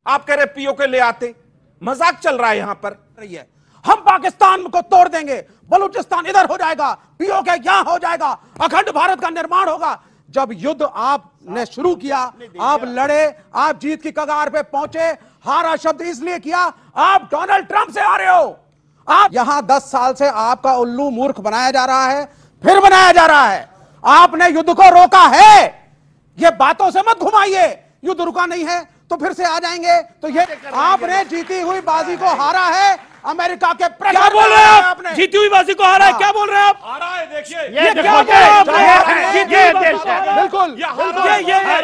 आप कह रहे पीओके ले आते, मजाक चल रहा है यहां पर। रही है, हम पाकिस्तान को तोड़ देंगे, बलूचिस्तान इधर हो जाएगा, पीओके यहां हो जाएगा, अखंड भारत का निर्माण होगा। जब युद्ध आपने शुरू किया, आप लड़े, आप जीत की कगार पे पहुंचे, हारा शब्द इसलिए किया, आप डोनाल्ड ट्रंप से हारे हो। आप यहां 10 साल से आपका उल्लू मूर्ख बनाया जा रहा है, फिर बनाया जा रहा है। आपने युद्ध को रोका है, ये बातों से मत घुमाइए। युद्ध रुका नहीं है तो फिर से आ जाएंगे। तो ये आपने जीती हुई बाजी को हारा है, अमेरिका के प्रेशर। क्या बोल रहे हैं आप? जीती हुई बाजी को हारा है, क्या बोल रहे हैं आप? हारा है, देखिए ये क्या बोल रहे हैं आप? बिल्कुल ये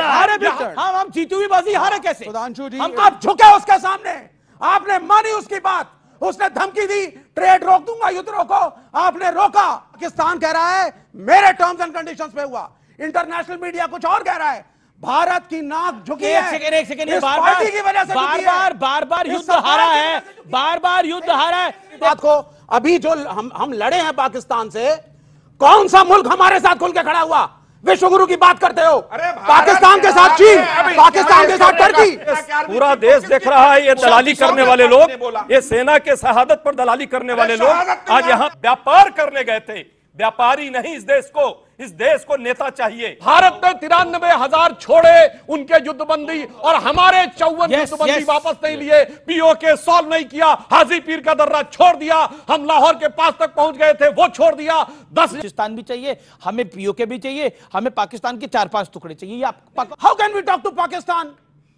हारे बिल्कुल। हम जीती हुई बाजी हारे कैसे? सुधांशु जी, हम तो आप झुके उसके सामने, आपने मानी उसकी बात, उसने धमकी दी ट्रेड रोक दूंगा, युद्ध रोको, आपने रोका। पाकिस्तान कह रहा है मेरे टर्म्स एंड कंडीशंस पे हुआ, इंटरनेशनल मीडिया कुछ और कह रहा है। भारत की नाक झुकी है। एक सेकंड पार्टी की वजह से बार बार युद्ध हारा है, बार बार युद्ध हारा है। बात को अभी जो हम लड़े हैं पाकिस्तान से, कौन सा मुल्क हमारे साथ खुल के खड़ा हुआ? विश्व गुरु की बात करते हो, पाकिस्तान के साथ चीन, पाकिस्तान के साथ टर्की, पूरा देश देख रहा है। ये दलाली करने वाले लोग, ये सेना के शहादत पर दलाली करने वाले लोग आज यहाँ व्यापार करने गए थे। व्यापारी नहीं, इस देश को नेता चाहिए। भारत ने 93,000 छोड़े उनके युद्धबंदी, और हमारे 54 युद्धबंदी वापस नहीं लिए। पीओके सॉल्व नहीं किया, हाजी पीर का दर्रा छोड़ दिया, हम लाहौर के पास तक पहुंच गए थे, वो छोड़ दिया। 10 पाकिस्तान भी चाहिए हमें, पीओके भी चाहिए हमें, पाकिस्तान के 4-5 टुकड़े चाहिए। How can we talk to Pakistan?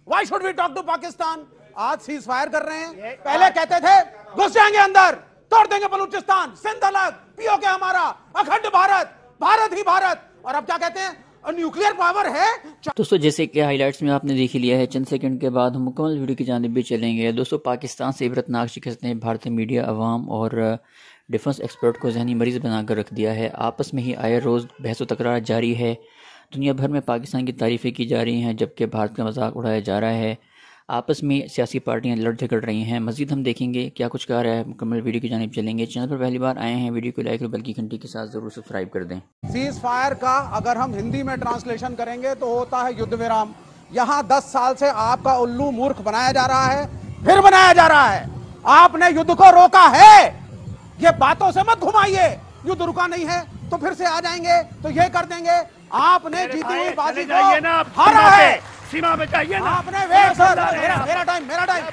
Why should we talk to Pakistan? आज सीज फायर कर रहे हैं, पहले कहते थे घुस जाएंगे अंदर, तोड़ देंगे बलूचिस्तान, सिंध अलग, पीओके हमारा, अखंड भारत, भारत ही भारत, और अब क्या कहते हैं न्यूक्लियर पावर है। दोस्तों जैसे कि हाइलाइट्स में आपने देख लिया है, चंद सेकंड के बाद हम मुकम्मल वीडियो की जानिब भी चलेंगे। दोस्तों पाकिस्तान से इबरतनाक शिकस्तें भारतीय मीडिया, अवाम और डिफेंस एक्सपर्ट को जहनी मरीज बनाकर रख दिया है। आपस में ही आए रोज़ बहस व तकरार जारी है। दुनिया भर में पाकिस्तान की तारीफ़ें की जा रही हैं, जबकि भारत का मजाक उड़ाया जा रहा है। आपस में सियासी पार्टियां लड़ झगड़ रही हैं। मज़ीद हम देखेंगे क्या कुछ कह रहा है, मुकम्मल वीडियो की जानिब चलेंगे। चैनल पर पहली बार आए हैं, वीडियो को लाइक और बेल की घंटी के साथ ज़रूर सब्सक्राइब कर दें। सीज फायर का अगर हम हिंदी में ट्रांसलेशन करेंगे तो होता है युद्ध विराम। यहाँ 10 साल से आपका उल्लू मूर्ख बनाया जा रहा है, फिर बनाया जा रहा है। आपने युद्ध को रोका है, ये बातों से मत घुमाइए। युद्ध रुका नहीं है तो फिर से आ जाएंगे, तो ये कर देंगे। आपने जीती हुई बाजी को हारा है, सीमा पे चाहिए ना। आपने मेरा टाइम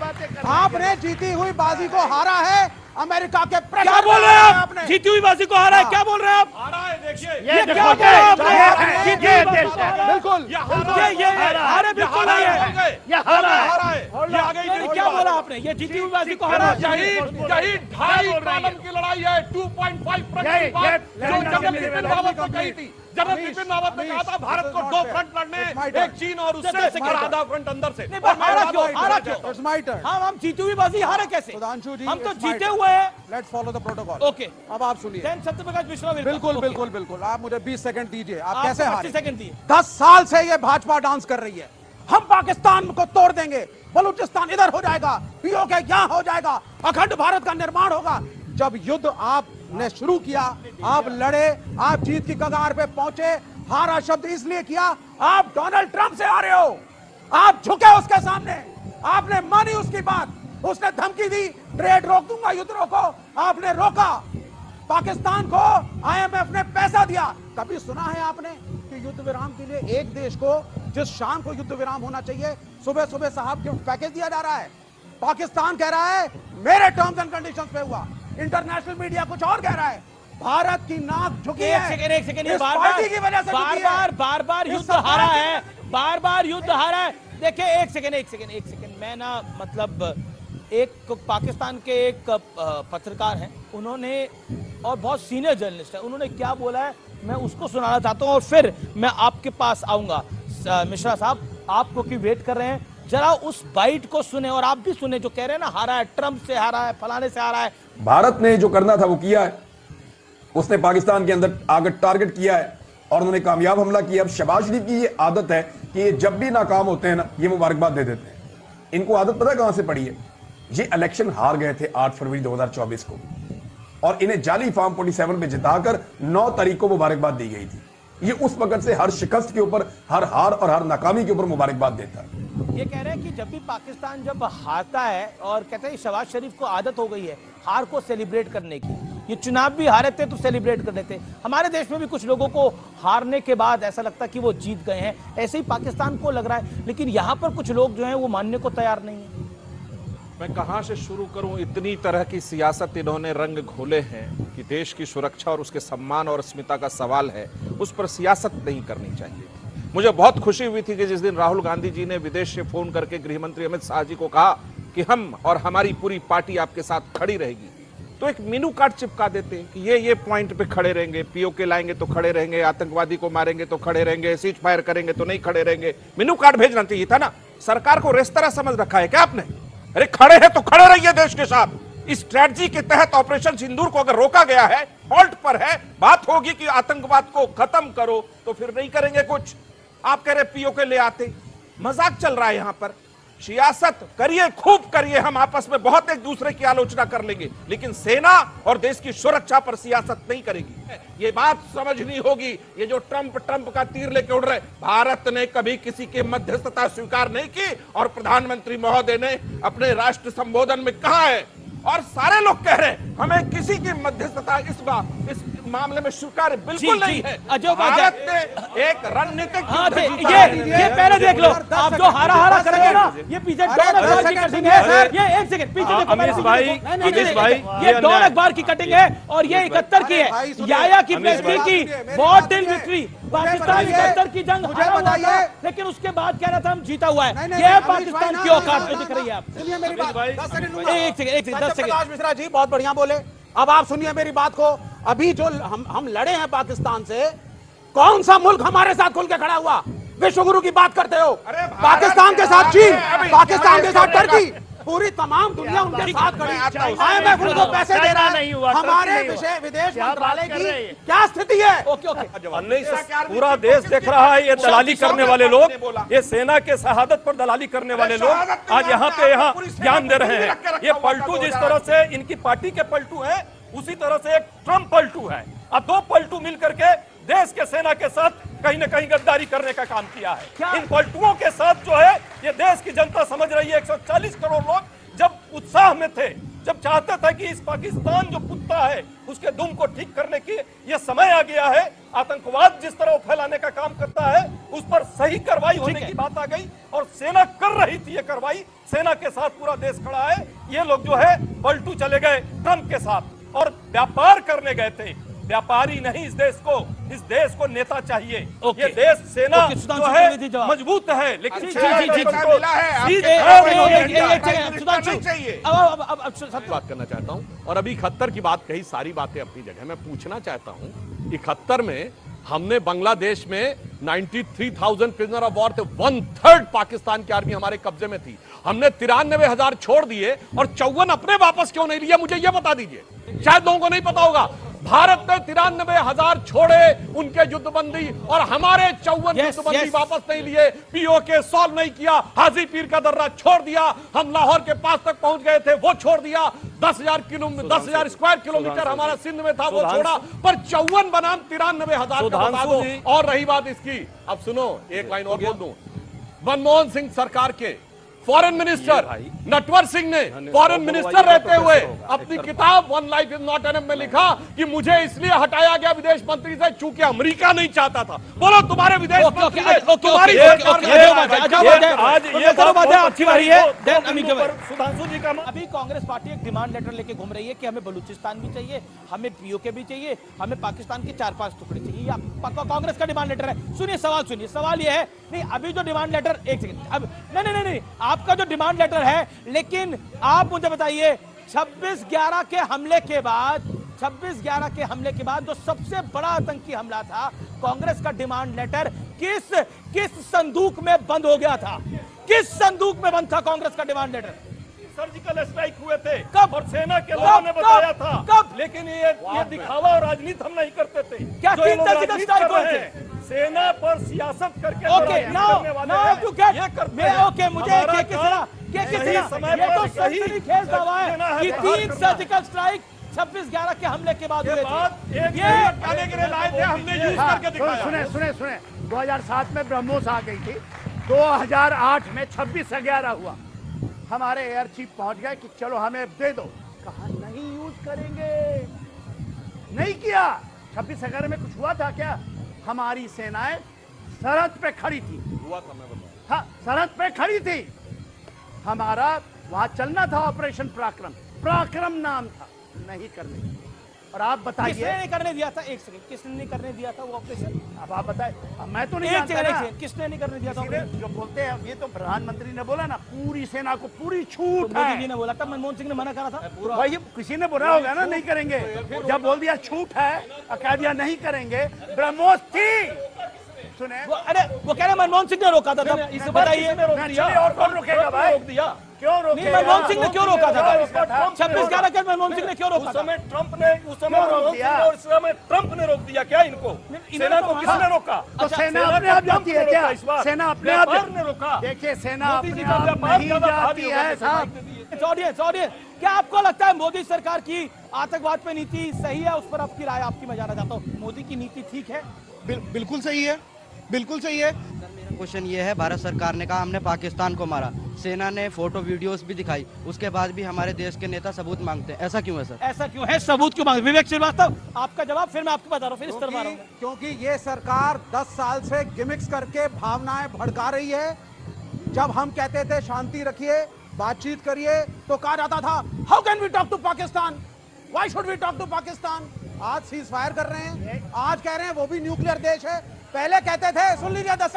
आपने जीती हुई बाजी को हारा है, अमेरिका के प्रेशर। क्या बोल रहे हैं आप? जीती हुई बाजी को हारा है, क्या बोल रहे हैं आप? हारा है, देखिए ये क्या बोल रहे हैं आप? बिल्कुल ये हारे बिल्कुल नहीं है, ये हारा है। ये आ गई, क्या बोला आपने? ये जीती हुई बाजी को हारा। यही 2.5 कॉलम की लड़ाई है, 2.5 जो जनरल बिपिन रावत ने कही थी। जनरल बिपिन रावत ने कहा था भारत को 2 फ्रंट लड़ने, एक चीन और उससे और आधा फ्रंट अंदर से। हारा क्यों? हम जीती हुई बाजी हारे कैसे? सुधांशु जी, हम तो जीते हुए हैं। Let's follow the protocol. Okay, अब आप सुनिए। सत्यप्रकाश मिश्रा, बिल्कुल आप मुझे 20 सेकंड दीजिए। आप कैसे हारे? 25 सेकंड दिए। 10 साल से ये भाजपा डांस कर रही है, हम पाकिस्तान को तोड़ देंगे, बलूचिस्तान इधर हो जाएगा, पीओके यहां हो जाएगा, अखंड भारत का निर्माण होगा। जब युद्ध आपने शुरू किया, आप लड़े, आप जीत की कगार पे पहुंचे, हारा शब्द इसलिए किया, आप डोनाल्ड ट्रंप से हारे हो, आप झुके उसके सामने, आपने मानी उसकी बात, उसने धमकी दी ट्रेड रोक दूंगा, युद्ध रोको, आपने रोका। पाकिस्तान को आईएमएफ ने पैसा दिया। कभी सुना है आपने कि युद्ध विराम के लिए एक देश को, जिस शाम को युद्ध विराम होना चाहिए, सुबह सुबह साहब क्यों पैकेज दिया जा रहा है? पाकिस्तान कह रहा है मेरे टर्म्स एंड कंडीशंस पे हुआ, इंटरनेशनल मीडिया कुछ और कह रहा है। भारत की नाक झुकी है। एक सेकंड इस पार्टी की वजह से बार युद्ध हारा है, बार युद्ध हारा है। देखिए एक सेकंड मैं ना, मतलब एक पाकिस्तान के एक पत्रकार हैं, उन्होंने, और बहुत सीनियर जर्नलिस्ट है, उन्होंने क्या बोला है मैं उसको सुनाना चाहता हूं और फिर मैं आपके पास आऊंगा। मिश्रा साहब, आपको की वेट कर रहे हैं, जरा उस बाइट को सुने और आप भी सुने जो कह रहे हैं ना, हारा है, ट्रंप से हारा है, फलाने से हारा है। भारत ने जो करना था वो किया है, उसने पाकिस्तान के अंदर आगे टारगेट किया है और उन्होंने कामयाब हमला किया। अब शहबाज शरीफ की ये आदत है कि ये जब भी नाकाम होते हैं ना, ये मुबारकबाद दे देते हैं। इनको आदत पता है कहां से पड़ी है? ये इलेक्शन हार गए थे 8 फरवरी 2024 को, और इन्हें जाली फार्म 47 पे जिताकर 9 तारीख को मुबारकबाद दी गई थी। ये उस वक्त से हर शिकस्त के ऊपर, हर हार और हर नाकामी के ऊपर मुबारकबाद देता है। ये कह रहे हैं कि जब भी पाकिस्तान जब हारता है और कहते हैं शहबाज शरीफ को आदत हो गई है हार को सेलिब्रेट करने की, ये चुनाव भी हारे थे तो सेलिब्रेट कर लेते। हमारे देश में भी कुछ लोगों को हारने के बाद ऐसा लगता कि वो जीत गए हैं, ऐसे ही पाकिस्तान को लग रहा है, लेकिन यहाँ पर कुछ लोग जो हैं वो मानने को तैयार नहीं है। मैं कहां से शुरू करूं, इतनी तरह की सियासत इन्होंने रंग घोले हैं कि देश की सुरक्षा और उसके सम्मान और अस्मिता का सवाल है, उस पर सियासत नहीं करनी चाहिए। मुझे बहुत खुशी हुई थी कि जिस दिन राहुल गांधी जी ने विदेश से फोन करके गृह मंत्री अमित शाह जी को कहा कि हम और हमारी पूरी पार्टी आपके साथ खड़ी रहेगी, तो एक मेनू कार्ड चिपका देते कि ये पॉइंट पे खड़े रहेंगे, पीओके लाएंगे तो खड़े रहेंगे, आतंकवादी को मारेंगे तो खड़े रहेंगे, सीज फायर करेंगे तो नहीं खड़े रहेंगे। मेनू कार्ड भेजना चाहिए था ना। सरकार को रेस्तरा समझ रखा है क्या आपने? अरे खड़े हैं तो खड़े रहिए देश के साथ। इस स्ट्रेटजी के तहत ऑपरेशन सिंदूर को अगर रोका गया है, फॉल्ट पर है, बात होगी कि आतंकवाद को खत्म करो, तो फिर नहीं करेंगे कुछ। आप कह रहे पीओके ले आते, मजाक चल रहा है यहां पर। सियासत करिए, खूब करिए, हम आपस में बहुत एक दूसरे की आलोचना कर लेंगे, लेकिन सेना और देश की सुरक्षा पर सियासत नहीं करेगी। ये बात समझनी होगी। ये जो ट्रंप का तीर लेके उड़ रहे, भारत ने कभी किसी की मध्यस्थता स्वीकार नहीं की, और प्रधानमंत्री महोदय ने अपने राष्ट्र संबोधन में कहा है, और सारे लोग कह रहे हैं हमें किसी की मध्यस्थता इस मामले में स्वीकार बिल्कुल नहीं है। भारत ने एक रणनीतिक ये पहले देख लो, आप जो हारा करेंगे ना, ये पीछे डॉन अखबार की कटिंग है। ये एक सेकंड पीछे देखो, ये डॉन अखबार की कटिंग है, और ये 71 की है, याया की प्रेस की वॉर टिल विक्ट्री, पाकिस्तान 71 की जंग हारा हुआ था, लेकिन उसके बाद कह रहा था हम जीता हुआ है। ये पाकिस्तान की औकात में दिख रही है। आप सुनिए मेरी बात, एक सेकंड 10 सेकंड। प्रकाश मिश्रा जी बहुत बढ़िया बोले, अब आप सुनिए मेरी बात को। अभी जो हम लड़े हैं पाकिस्तान से, कौन सा मुल्क हमारे साथ खुल के खड़ा हुआ? विश्व गुरु की बात करते हो, पाकिस्तान के साथ चीन, पाकिस्तान के साथ टर्की, पूरी तमाम दुनिया उनके साथ खड़ी। IMF उनको पैसे दे रहा है। हमारे विदेश मंत्रालय की क्या स्थिति है? पूरा देश देख रहा है। ये दलाली करने वाले लोग, ये सेना के शहादत पर दलाली करने वाले लोग आज यहाँ ज्ञान दे रहे हैं। ये पलटू जिस तरह से इनकी पार्टी के पलटू है, उसी तरह से एक ट्रम्प पलटू है। अब दो पलटू मिलकर के देश के सेना के साथ कहीं न कहीं गद्दारी करने का काम किया है। इन पलटुओं के साथ जो है ये देश की जनता समझ रही है। 140 करोड़ लोग जब उत्साह में थे, जब चाहते थे कि इस पाकिस्तान जो कुत्ता है उसके दुम को ठीक करने की ये समय आ गया है। आतंकवाद जिस तरह फैलाने का काम करता है, उस पर सही कार्रवाई होने की बात आ गई, और सेना कर रही थी ये कार्रवाई। सेना के साथ पूरा देश खड़ा है। ये लोग जो है पलटू चले गए ट्रंप के साथ और व्यापार करने गए थे। व्यापारी नहीं, इस देश को नेता चाहिए। ये देश सेना जो है मजबूत है, लेकिन बात करना चाहता हूं, और अभी 71 की बात कही, सारी बातें अपनी जगह। मैं पूछना चाहता हूं, 71 में हमने बांग्लादेश में 93,000 प्रिजनर ऑफ वॉर थे, 1/3 पाकिस्तान की आर्मी हमारे कब्जे में थी। हमने 93,000 छोड़ दिए और 54 अपने वापस क्यों नहीं लिए? मुझे यह बता दीजिए, शायद लोगों को नहीं पता होगा। भारत ने 93,000 छोड़े उनके युद्धबंदी, और हमारे 54 युद्धबंदी वापस नहीं लिए। पीओके सॉल्व नहीं किया, हाजी पीर का दर्रा छोड़ दिया। हम लाहौर के पास तक पहुंच गए थे, वो छोड़ दिया। 10,000 स्क्वायर किलोमीटर हमारा सिंध में था, वो छोड़ा। पर 54 बनाम 93,000 का बता दो। और रही बात इसकी, अब सुनो, एक लाइन और बोल दूं। मनमोहन सिंह सरकार के फॉरेन मिनिस्टर नटवर सिंह ने फॉरेन मिनिस्टर रहते हुए अपनी किताब one life is not enough में लिखा कि मुझे इसलिए हटाया गया विदेश मंत्री से चूंकि अमेरिका नहीं चाहता था। बोलो, तुम्हारे विदेश मंत्री सुधांशु जी का अभी कांग्रेस पार्टी एक डिमांड लेटर लेके घूम रही है कि हमें बलूचिस्तान भी चाहिए, हमें पीओके भी चाहिए, हमें पाकिस्तान के 4-5 टुकड़े चाहिए। कांग्रेस का डिमांड लेटर है। सुनिए सवाल, सुनिए सवाल ये है, नहीं अभी जो डिमांड लेटर, एक सेकंड, अब नहीं, आपका जो डिमांड लेटर है, लेकिन आप मुझे बताइए 26/11 के हमले के बाद जो सबसे बड़ा आतंकी हमला था, कांग्रेस का डिमांड लेटर किस संदूक में बंद हो गया था? किस संदूक में बंद था कांग्रेस का डिमांड लेटर? सर्जिकल स्ट्राइक हुए थे कब? और सेना के लोगों ने बताया था कब? लेकिन ये दिखावा और राजनीति हम नहीं करते थे। क्या 3 सर्जिकल स्ट्राइक हुए थे? सेना पर सियासत करके okay, now to get okay, मुझे ये तो सही खेल दावा है कि 3 सर्जिकल स्ट्राइक 26/11 के हमले के बाद हुए थे। ये के लिए लाए थे, हमने यूज करके दिखाया। सुने 2007 में ब्रह्मोस आ गई थी, 2008 में 26/11 हुआ, हमारे एयर चीफ पहुंच गए कि चलो हमें दे दो, कहा नहीं यूज करेंगे, नहीं किया। 26/11 में कुछ हुआ था क्या? हमारी सेनाएं सरहद पे खड़ी थी, हुआ था, मैं बताऊं। हाँ, सरहद पे खड़ी थी, हमारा वहां चलना था ऑपरेशन पराक्रम, पराक्रम नाम था, नहीं करने दिया। और आप बताइए किसने नहीं करने दिया था? एक सेकंड, किसने नहीं करने दिया था वो ऑपरेशन? अब आप बताएं, मैं तो नहीं जानता ना। किसने नहीं करने दिया था? जो बोलते हैं, ये तो प्रधानमंत्री ने बोला ना, पूरी सेना को पूरी छूट है। मोदी जी ने बोला था, मनमोहन सिंह ने मना करा था। वही किसी ने बोला होगा ना, नहीं करेंगे। जब बोल दिया छूट है, कह दिया नहीं करेंगे, ब्रह्मोस थी। सुने, वो कह रहे मनमोहन सिंह ने रोका था, इसे बताइए। और कौन रोकेगा भाई? रोक दिया, क्यों रोके? मनमोहन सिंह ने क्यों रोका था? 26/11 मनमोहन सिंह ने क्यों रोका? उस समय ट्रंप ने रोक दिया क्या इनको? सेना को किसने रोका? तो सेना अपने आप जाती है क्या? सेना अपने आप ने रोका। देखिए, सेना अपने आप नहीं जाती है साहब। ऑडियंस, क्या आपको लगता है मोदी सरकार की आतंकवाद पे नीति सही है? उस पर आपकी राय आपकी मैं जानना चाहता हूँ। मोदी की नीति ठीक है? बिल्कुल सही है, बिल्कुल सही है। मेरा क्वेश्चन ये है, भारत सरकार ने कहा हमने पाकिस्तान को मारा, सेना ने फोटो वीडियोस भी दिखाई, उसके बाद भी हमारे देश के नेता सबूत मांगते हैं, ऐसा क्यों है सर? ऐसा क्यों है? सबूत क्यों मांगते? विवेक श्रीवास्तव, आपका जवाब, फिर मैं आपको बता रहा हूँ, फिर इस तरफ आ रहा हूँ। क्योंकि ये सरकार 10 साल से गिमिक्स करके भावनाएं भड़का रही है। जब हम कहते थे शांति रखिए, बातचीत करिए, तो कहा जाता था how can we talk to Pakistan, why should we talk to Pakistan. आज सीज फायर कर रहे हैं, आज कह रहे हैं वो भी न्यूक्लियर देश है। पहले कहते थे, सुन लीजिए 10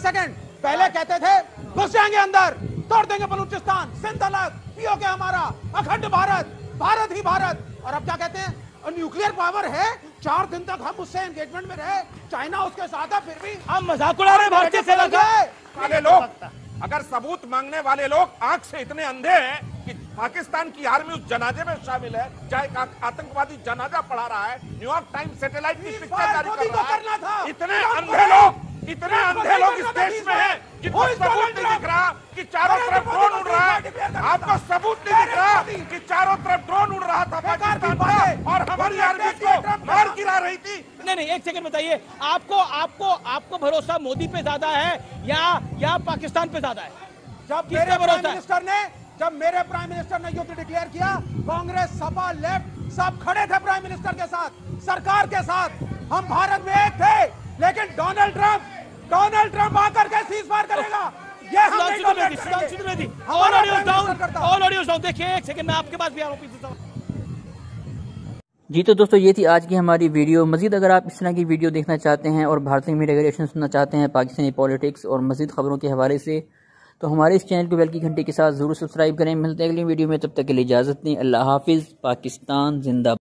सेकंड, पहले कहते थे घुस जाएंगे अंदर, तोड़ देंगे बलूचिस्तान, सिंध अलग, पीओके हमारा, अखंड भारत, भारत ही भारत। और अब क्या कहते हैं? न्यूक्लियर पावर है, 4 दिन तक हम उससे एंगेजमेंट में रहे, चाइना उसके साथ है, फिर भी हम मजाक उड़ा रहे हैं भारतीय सेना का। वाले लोग, अगर सबूत मांगने वाले लोग आंख से इतने अंधे हैं कि पाकिस्तान की आर्मी उस जनाजे में शामिल है, चाहे आतंकवादी जनाजा पढ़ा रहा है, न्यूयॉर्क टाइम्स सैटेलाइट की पिक्चर जारी कर रहा है, इतने अंधे लोग इस देश में हैं जिनको सबूत नहीं दिख रहा कि चारों तरफ ड्रोन उड़ रहा है। आपको सबूत नहीं दिख रहा कि चारों तरफ ड्रोन उड़ रहा था पाकिस्तान का, और हमारी आर्मी को मार गिरा रही थी। नहीं, एक सेकंड बताइए, आपको भरोसा मोदी पे ज्यादा है या पाकिस्तान पे ज्यादा है? जब मेरे प्राइम मिनिस्टर ने युद्ध डिक्लेयर किया, कांग्रेस, सपा, लेफ्ट सब खड़े थे प्राइम मिनिस्टर के साथ, सरकार के साथ। हम भारत में एक थे, लेकिन डोनाल्ड ट्रंप आकर के सीज फायर करेगा, ये हम नहीं टॉलरेट करेंगे। All audios down. देखिए, एक सेकंड, मैं आपके पास भी आ रहा हूं। जी तो दोस्तों, ये थी आज की हमारी वीडियो। मजीद अगर आप इस तरह की वीडियो देखना चाहते हैं और भारतीय मीडिया के रिएक्शन सुनना चाहते हैं पाकिस्तानी पॉलिटिक्स और मजीद खबरों के हवाले से, तो हमारे इस चैनल को बेल की घंटी के साथ जरूर सब्सक्राइब करें। मिलते हैं अगली वीडियो में, तब तक के लिए इजाज़त दें। अल्लाह हाफिज़। पाकिस्तान जिंदाबाद।